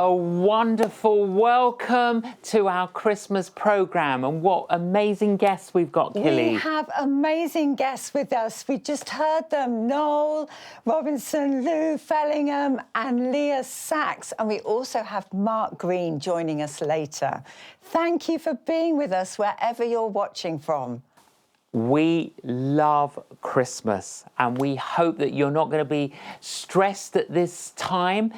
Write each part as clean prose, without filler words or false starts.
A wonderful welcome to our Christmas programme. And what amazing guests we've got, Killy. We have amazing guests with us. We just heard them, Noel Robinson, Lou Fellingham and Leah Sachs. And we also have Mark Green joining us later. Thank you for being with us wherever you're watching from. We love Christmas and we hope that you're not going to be stressed at this time.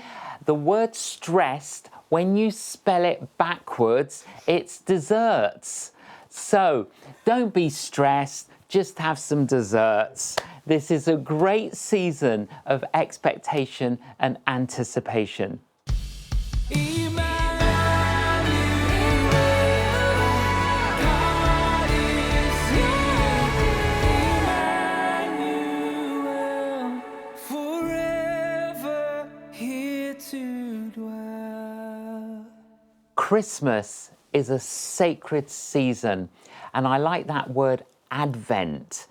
The word stressed, when you spell it backwards, it's desserts. So don't be stressed, just have some desserts. This is a great season of expectation and anticipation. Christmas is a sacred season, and I like that word Advent,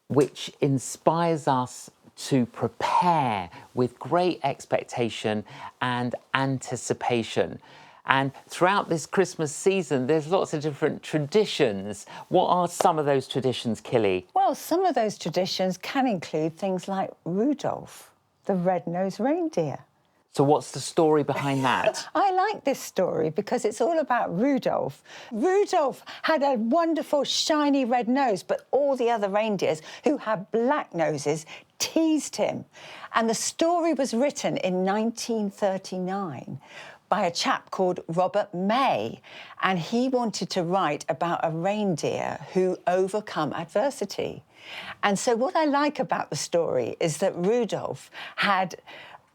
which inspires us to prepare with great expectation and anticipation. And throughout this Christmas season, there's lots of different traditions. What are some of those traditions, Killy? Well, some of those traditions can include things like Rudolph, the red-nosed reindeer. So what's the story behind that? I like this story because it's all about Rudolph. Rudolph had a wonderful shiny red nose, but all the other reindeers who had black noses teased him. And the story was written in 1939 by a chap called Robert May. And he wanted to write about a reindeer who overcome adversity. And so what I like about the story is that Rudolph had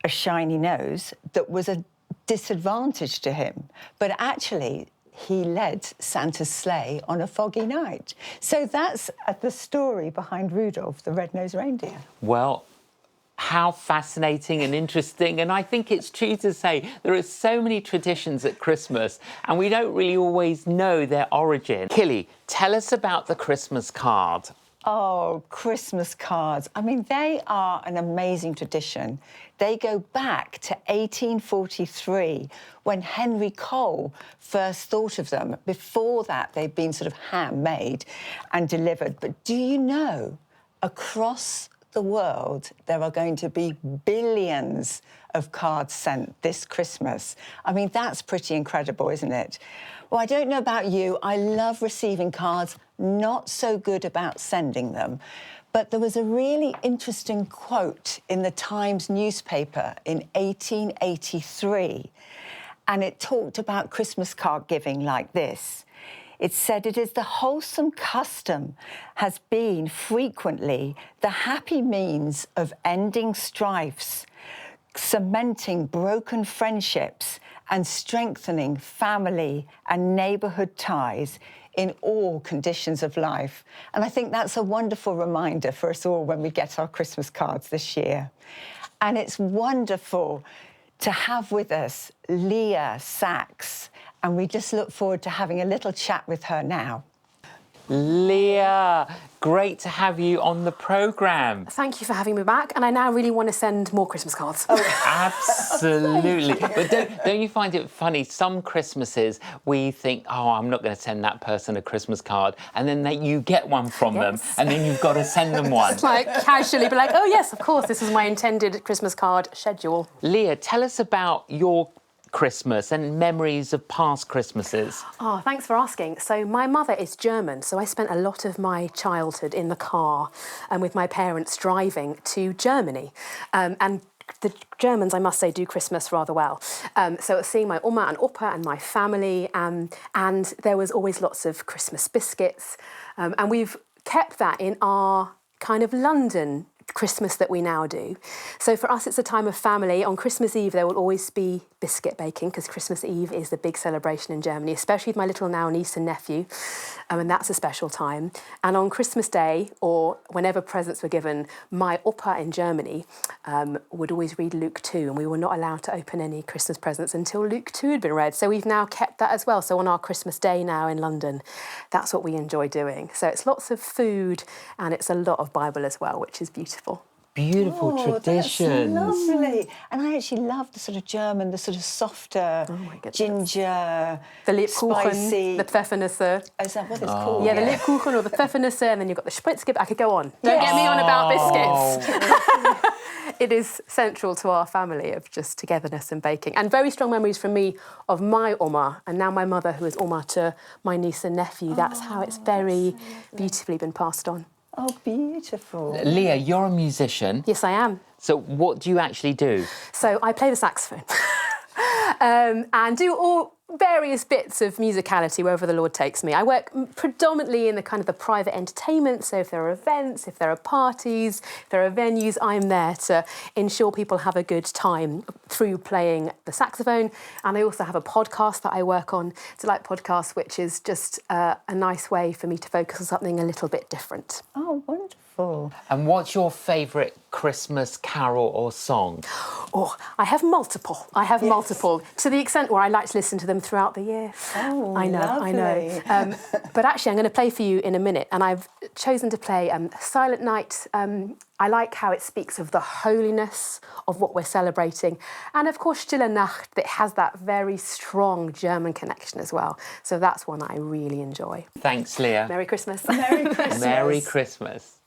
a shiny nose that was a disadvantage to him. But actually, he led Santa's sleigh on a foggy night. So that's the story behind Rudolph, the red-nosed reindeer. Well, how fascinating and interesting. And I think it's true to say there are so many traditions at Christmas and we don't really always know their origin. Killy, tell us about the Christmas card. Oh, Christmas cards. I mean, they are an amazing tradition. They go back to 1843 when Henry Cole first thought of them. Before that, they'd been sort of handmade and delivered. But do you know, across the world, there are going to be billions of cards sent this Christmas. I mean, that's pretty incredible, isn't it? Well, I don't know about you. I love receiving cards, not so good about sending them. But there was a really interesting quote in the Times newspaper in 1883, and it talked about Christmas card giving like this. It said, "It is the wholesome custom has been frequently the happy means of ending strifes, cementing broken friendships and strengthening family and neighbourhood ties in all conditions of life." And I think that's a wonderful reminder for us all when we get our Christmas cards this year. And it's wonderful to have with us Leah Sachs, and we just look forward to having a little chat with her now. Leah, great to have you on the programme. Thank you for having me back, and I now really want to send more Christmas cards. Oh, absolutely. But don't you find it funny? Some Christmases we think, oh, I'm not going to send that person a Christmas card, and then you get one from them, and then you've got to send them one. Like casually be like, oh yes, of course, this is my intended Christmas card schedule. Leah, tell us about your Christmas and memories of past Christmases. Oh, thanks for asking. So my mother is German, so I spent a lot of my childhood in the car and with my parents driving to Germany. And the Germans, I must say, do Christmas rather well. So seeing my Oma and Opa and my family, and there was always lots of Christmas biscuits. And we've kept that in our kind of London Christmas that we now do. So for us, it's a time of family. On Christmas Eve, there will always be biscuit baking because Christmas Eve is the big celebration in Germany, especially with my little now niece and nephew, and that's a special time. And on Christmas Day, or whenever presents were given, my Opa in Germany would always read Luke 2, and we were not allowed to open any Christmas presents until Luke 2 had been read. So we've now kept that as well. So on our Christmas Day now in London, that's what we enjoy doing. So it's lots of food and it's a lot of Bible as well, which is beautiful. beautiful traditions. That's lovely. And I actually love the sort of German, the sort of softer, ginger, The Lebkuchen, spicy. the Pfeffernüsse. Is that what it's called? Yeah, the Lebkuchen or the Pfeffernüsse, and then you've got the Spritzgebäck. I could go on. Don't get me on about biscuits. It is central to our family of just togetherness and baking. And very strong memories from me of my Oma, and now my mother, who is Oma to my niece and nephew. That's how it's very beautifully been passed on. Oh, beautiful. Leah, you're a musician. Yes, I am. So what do you actually do? So I play the saxophone and do all various bits of musicality wherever the Lord takes me. I work predominantly in the kind of the private entertainment, so if there are events, if there are parties, if there are venues, I'm there to ensure people have a good time through playing the saxophone. And I also have a podcast that I work on, Delight Podcast, which is just a nice way for me to focus on something a little bit different. Oh, wonderful. And what's your favourite Christmas carol or song? Oh, I have multiple. To the extent where I like to listen to them throughout the year. Oh, I know. lovely. But actually, I'm going to play for you in a minute, and I've chosen to play Silent Night. I like how it speaks of the holiness of what we're celebrating, and of course, Stille Nacht, that has that very strong German connection as well. So that's one I really enjoy. Thanks, Leah. Merry Christmas. Merry Christmas. Merry Christmas.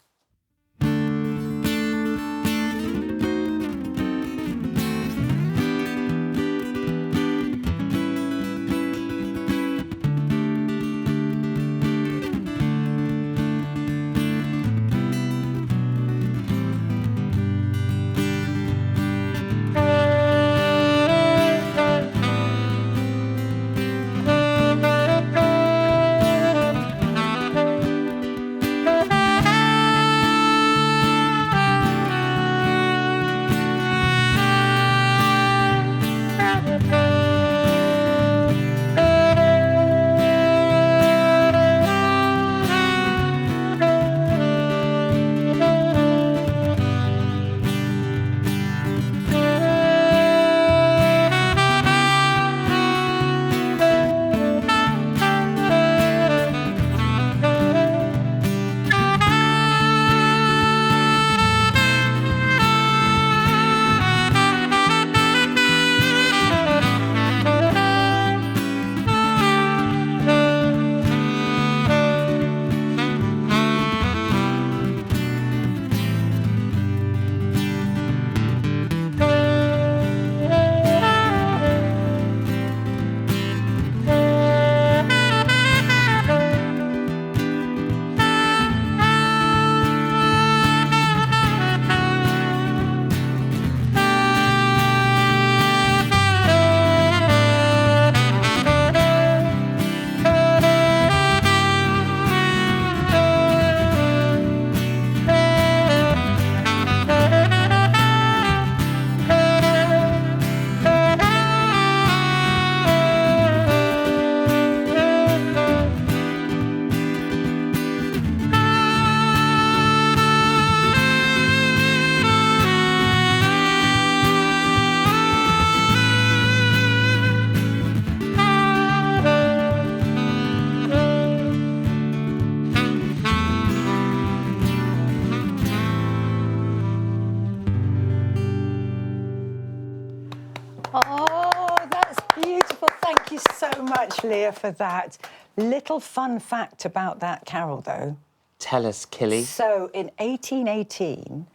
Oh, that's beautiful. Thank you so much, Leah, for that. Little fun fact about that carol, though. Tell us, Killy. So, in 1818,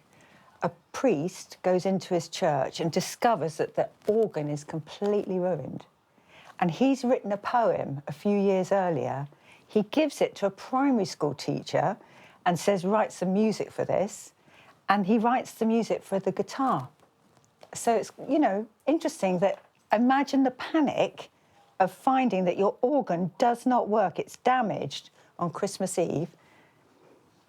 a priest goes into his church and discovers that the organ is completely ruined. And he's written a poem a few years earlier. He gives it to a primary school teacher and says, write some music for this. And he writes the music for the guitar. So it's, you know, interesting that imagine the panic of finding that your organ does not work. It's damaged on Christmas Eve,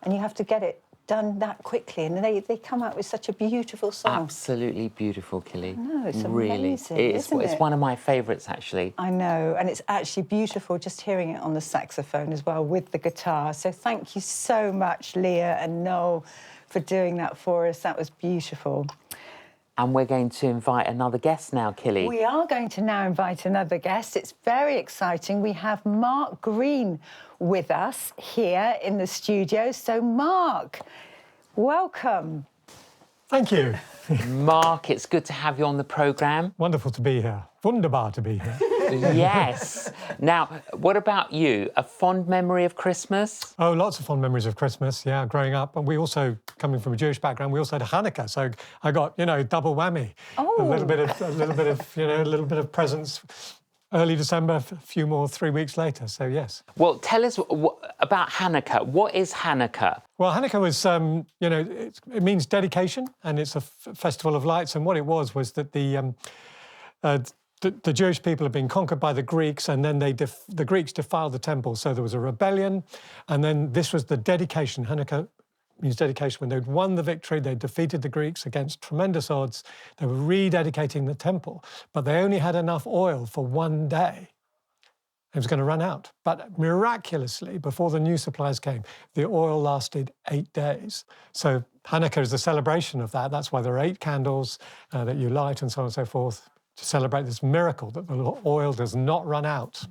and you have to get it done that quickly. And they come out with such a beautiful song. Absolutely beautiful, Killy. No, it's really. amazing, It's isn't it? one of my favourites, actually. I know, and it's actually beautiful just hearing it on the saxophone as well with the guitar. So thank you so much, Leah and Noel, for doing that for us. That was beautiful. And we're going to invite another guest now, Killy. We are going to now invite another guest. It's very exciting. We have Mark Green with us here in the studio. So, Mark, welcome. Thank you. Mark, it's good to have you on the programme. Wonderful to be here. Wunderbar to be here. Yes. Now, what about you? A fond memory of Christmas? Oh, lots of fond memories of Christmas, yeah, growing up. And we also, coming from a Jewish background, we also had Hanukkah. So I got, double whammy. Oh. A little bit of presents early December, a few more 3 weeks later. So, yes. Well, tell us about Hanukkah. What is Hanukkah? Well, Hanukkah was, it means dedication, and it's a festival of lights. And what it was that the Jewish people had been conquered by the Greeks, and then the Greeks defiled the temple. So there was a rebellion, and then this was the dedication. Hanukkah means dedication. When they'd won the victory, they defeated the Greeks against tremendous odds. They were rededicating the temple, but they only had enough oil for one day. It was going to run out. But miraculously, before the new supplies came, the oil lasted 8 days. So Hanukkah is the celebration of that. That's why there are 8 candles that you light and so on and so forth to celebrate this miracle that the oil does not run out.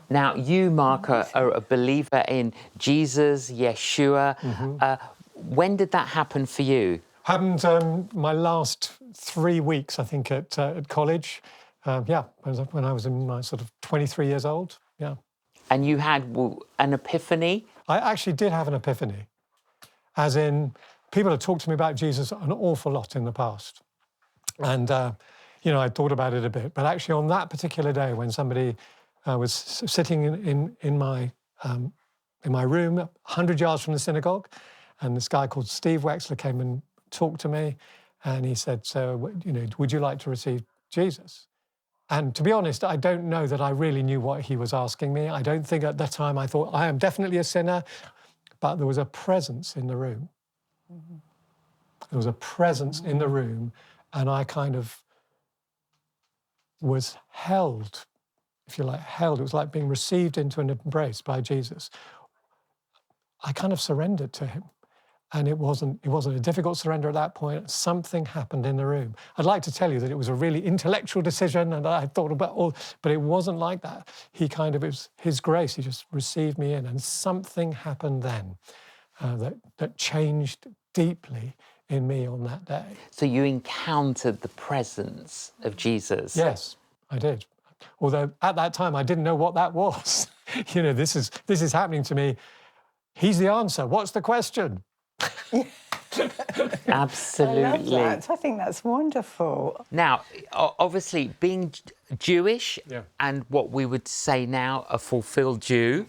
Now, you, Mark, are a believer in Jesus, Yeshua. When did that happen for you? Happened my last 3 weeks, I think, at college. When I was in my sort of 23 years old, yeah. And you had an epiphany? I actually did have an epiphany, as in people had talked to me about Jesus an awful lot in the past. And, I thought about it a bit. But actually on that particular day when somebody was sitting in my room, 100 yards from the synagogue, and this guy called Steve Wexler came and talked to me, and he said, so, would you like to receive Jesus? And to be honest, I don't know that I really knew what he was asking me. I don't think at that time I thought, I am definitely a sinner, but there was a presence in the room. There was a presence in the room, and I kind of was held, if you like, held. It was like being received into an embrace by Jesus. I kind of surrendered to him. And it wasn't a difficult surrender at that point. Something happened in the room. I'd like to tell you that it was a really intellectual decision and I thought about all, but it wasn't like that. It was his grace. He just received me in, and something happened then that changed deeply in me on that day. So you encountered the presence of Jesus? Yes, I did. Although at that time I didn't know what that was. This is happening to me. He's the answer. What's the question? Absolutely. I love that. I think that's wonderful. Now, obviously, being Jewish Yeah. and what we would say now a fulfilled Jew,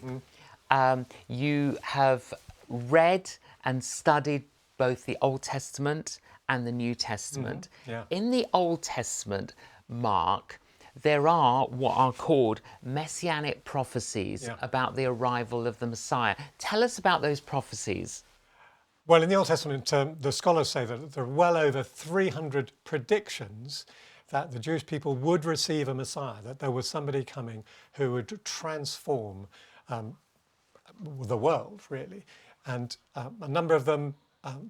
you have read and studied both the Old Testament and the New Testament. Yeah. In the Old Testament, Mark, there are what are called messianic prophecies about the arrival of the Messiah. Tell us about those prophecies. Well, in the Old Testament, the scholars say that there are well over 300 predictions that the Jewish people would receive a Messiah, that there was somebody coming who would transform the world, really. And a number of them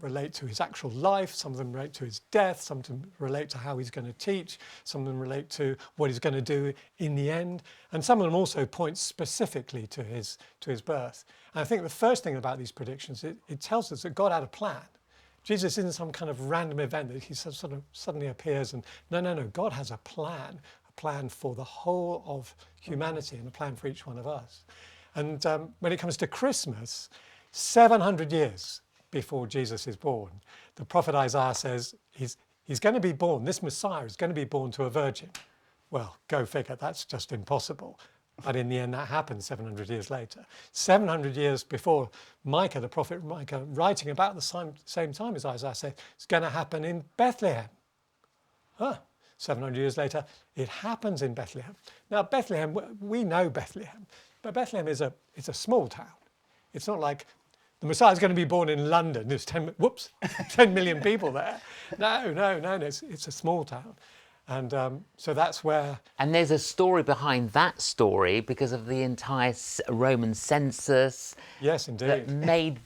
relate to his actual life, some of them relate to his death, some of them relate to how he's going to teach, some of them relate to what he's going to do in the end, and some of them also point specifically to his birth. And I think the first thing about these predictions, it tells us that God had a plan. Jesus isn't some kind of random event that he sort of suddenly appears and, no, God has a plan for the whole of humanity and a plan for each one of us. And when it comes to Christmas, 700 years before Jesus is born, the prophet Isaiah says he's going to be born, this Messiah is going to be born to a virgin. Well, go figure, that's just impossible. But in the end, that happened 700 years later. 700 years before, Micah, the prophet Micah, writing about the same time as Isaiah, said it's going to happen in Bethlehem. 700 years later, it happens in Bethlehem. Now, Bethlehem, we know Bethlehem, but Bethlehem is a small town. It's not like the Messiah is going to be born in London. There's 10 million people there. No, it's a small town. And so that's where... And there's a story behind that story because of the entire Roman census. Yes, indeed. That made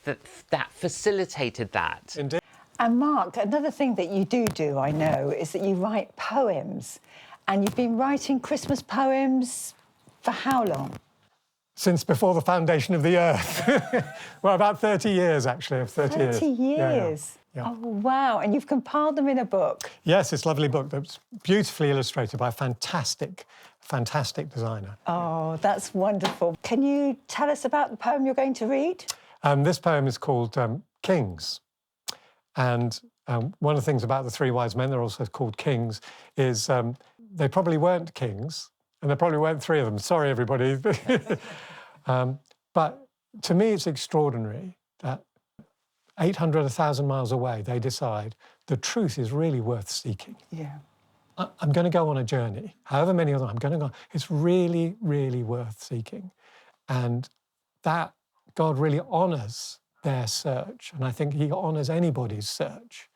that facilitated that. Indeed. And Mark, another thing that you do, I know, is that you write poems. And you've been writing Christmas poems for how long? Since before the foundation of the earth. Well, about 30 years, actually. 30 years. 30 years. Yeah. Oh, wow. And you've compiled them in a book. Yes, this lovely book that's beautifully illustrated by a fantastic designer. Oh, that's wonderful. Can you tell us about the poem you're going to read? This poem is called Kings. And one of the things about the three wise men, they're also called kings, is they probably weren't kings, and there probably weren't three of them. Sorry, everybody. But to me, it's extraordinary that 800, 1,000 miles away, they decide the truth is really worth seeking. Yeah. I'm going to go on a journey, however many of them, I'm going to go. It's really, really worth seeking. And that God really honours their search. And I think he honours anybody's search.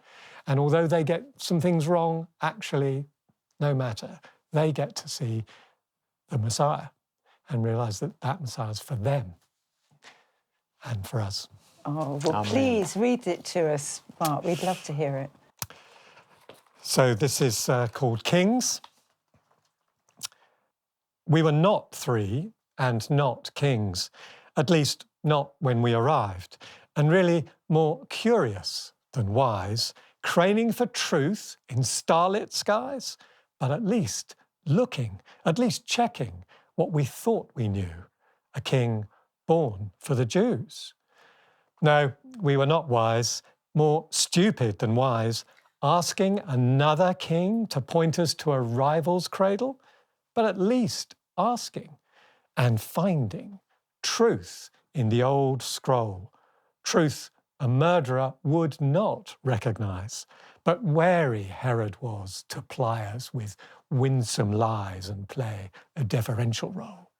And although they get some things wrong, actually, no matter, they get to see the Messiah and realise that that Messiah is for them and for us. Oh, well, Amen. Please read it to us, Mark. We'd love to hear it. So this is called Kings. We were not three and not kings, at least not when we arrived, and really more curious than wise, craning for truth in starlit skies, but at least looking, at least checking what we thought we knew, a king born for the Jews. No, we were not wise, more stupid than wise, asking another king to point us to a rival's cradle, but at least asking and finding truth in the old scroll, truth a murderer would not recognise, but wary Herod was to ply us with winsome lies and play a deferential role.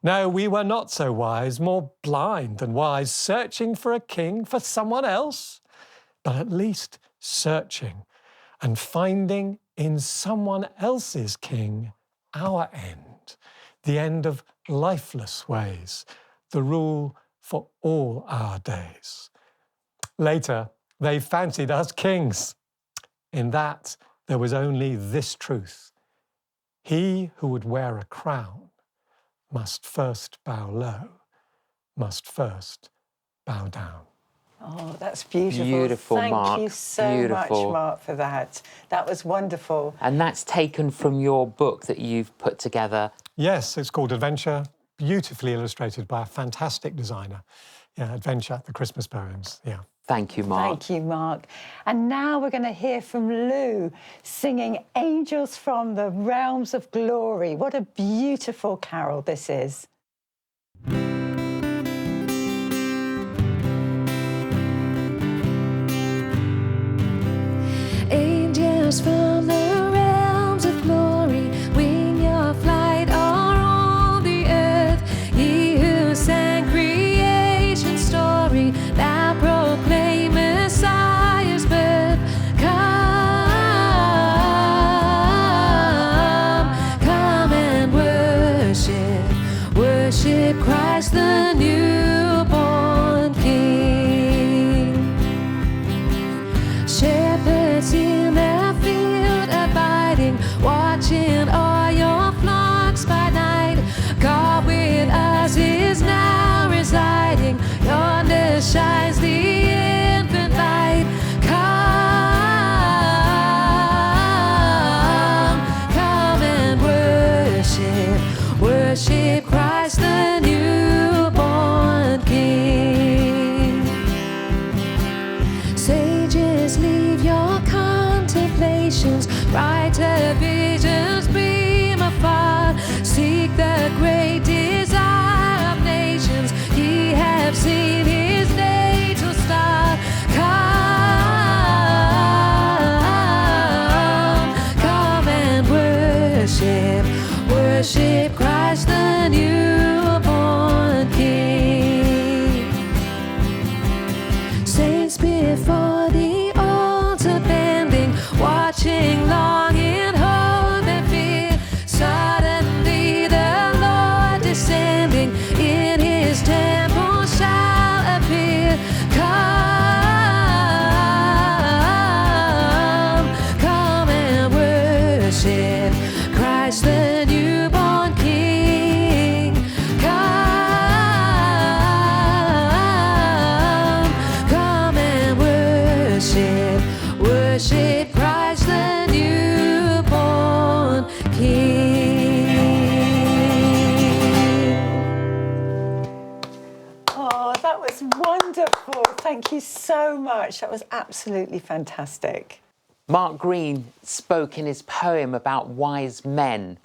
No, we were not so wise, more blind than wise, searching for a king for someone else, but at least searching and finding in someone else's king our end, the end of lifeless ways, the rule for all our days. Later, they fancied us kings. In that, there was only this truth. He who would wear a crown must first bow low, must first bow down. Oh, that's beautiful. Beautiful, Thank Mark. you so Beautiful. much, Mark, for that. That was wonderful. And that's taken from your book that you've put together. Yes, it's called Adventure, beautifully illustrated by a fantastic designer. Yeah, Adventure, the Christmas poems, yeah. Thank you, Mark. Thank you, Mark. And now we're going to hear from Lou singing Angels from the Realms of Glory. What a beautiful carol this is. Angels from the realms of glory, wing your flight o'er all the earth. He who sang creation's story, thou proclaim Messiah's birth. Come and worship Christ the newborn King. Shepherds in the field abiding, watching all your flocks by night. God with us is now residing, yonder shines the infant light. Come and worship Christ the newborn King. Sages, leave your contemplations, brighter visions beam afar. Seek the great desire of nations, ye have seen his natal star. Come and worship Christ the newborn King. Saints before the altar bending, watching long in hope and fear. Suddenly the Lord descending in his temple shall much. That was absolutely fantastic. Mark Greene spoke in his poem about wise men,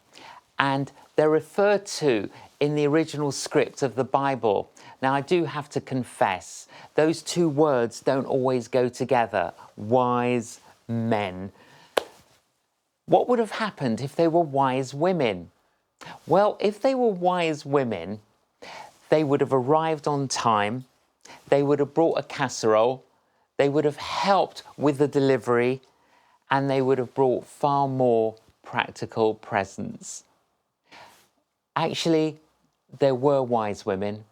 and they're referred to in the original script of the Bible. Now, I do have to confess, those two words don't always go together, wise men. What would have happened if they were wise women? Well, if they were wise women, they would have arrived on time, they would have brought a casserole, they would have helped with the delivery, and they would have brought far more practical presents. Actually, there were wise women.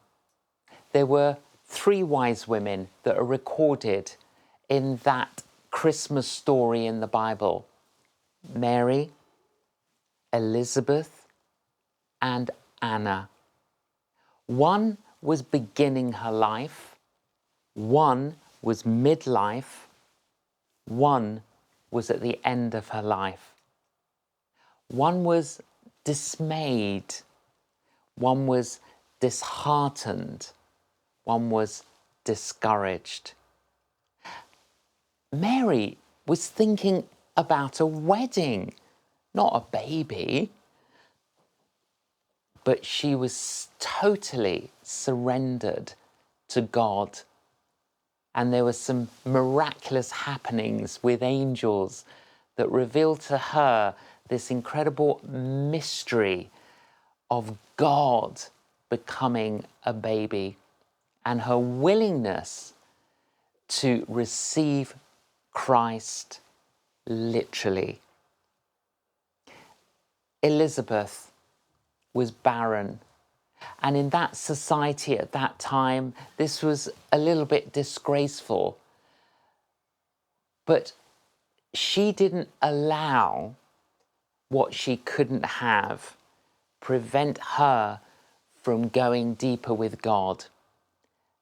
There were 3 wise women that are recorded in that Christmas story in the Bible: Mary, Elizabeth, and Anna. One was beginning her life, one was midlife, one was at the end of her life. One was dismayed, one was disheartened, one was discouraged. Mary was thinking about a wedding, not a baby. But she was totally surrendered to God. And there were some miraculous happenings with angels that revealed to her this incredible mystery of God becoming a baby and her willingness to receive Christ literally. Elizabeth was barren. And in that society at that time, this was a little bit disgraceful. But she didn't allow what she couldn't have prevent her from going deeper with God.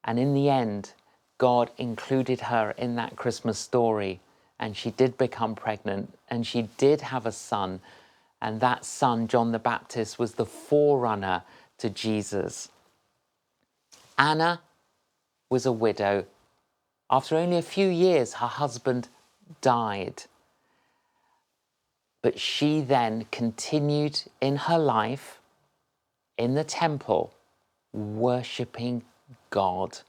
And in the end, God included her in that Christmas story, and she did become pregnant, and she did have a son. And that son, John the Baptist, was the forerunner to Jesus. Anna was a widow. After only a few years, her husband died. But she then continued in her life in the temple, worshipping God.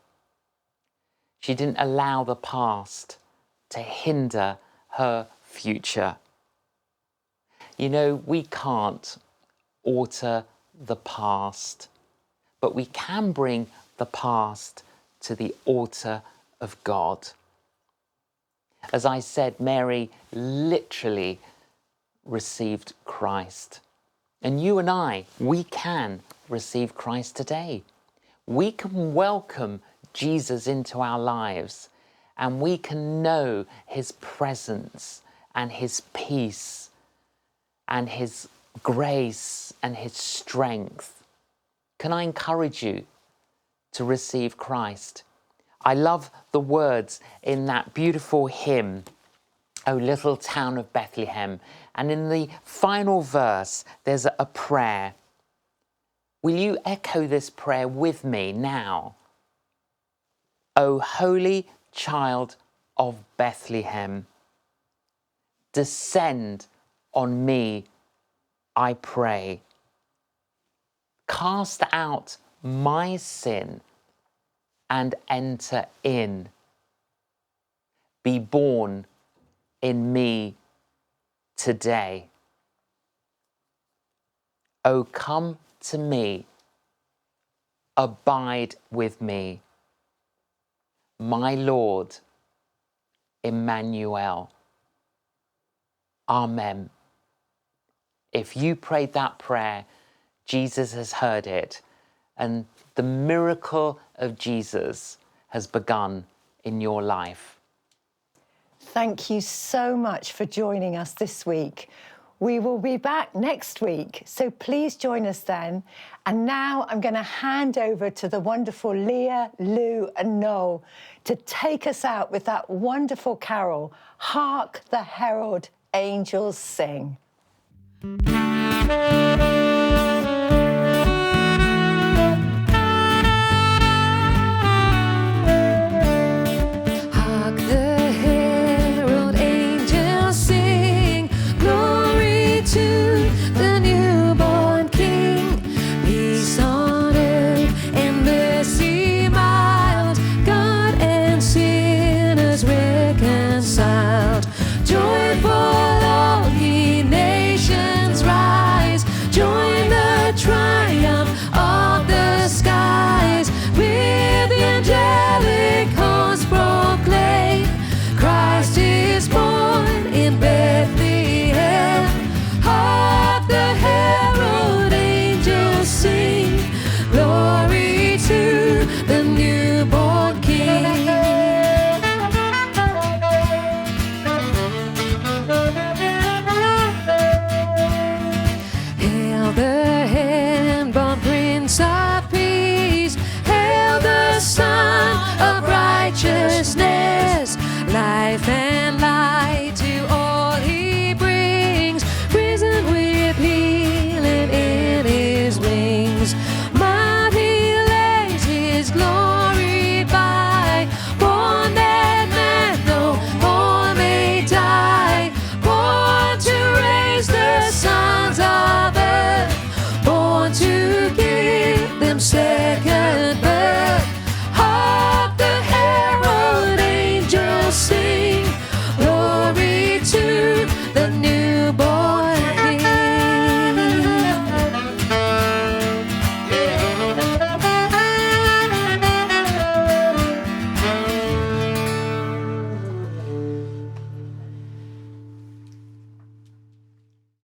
She didn't allow the past to hinder her future. You know, we can't alter the past, but we can bring the past to the altar of God. As I said, Mary literally received Christ. And you and I, we can receive Christ today. We can welcome Jesus into our lives, and we can know his presence and his peace and his grace and his strength. Can I encourage you to receive Christ? I love the words in that beautiful hymn, O Little Town of Bethlehem. And in the final verse, there's a prayer. Will you echo this prayer with me now? O Holy Child of Bethlehem, descend on me, I pray. Cast out my sin and enter in. Be born in me today. Oh, come to me, abide with me, my Lord, Emmanuel. Amen. If you prayed that prayer, Jesus has heard it, and the miracle of Jesus has begun in your life. Thank you so much for joining us this week. We will be back next week, so please join us then. And now I'm going to hand over to the wonderful Leah, Lou and Noel to take us out with that wonderful carol, Hark the Herald Angels Sing.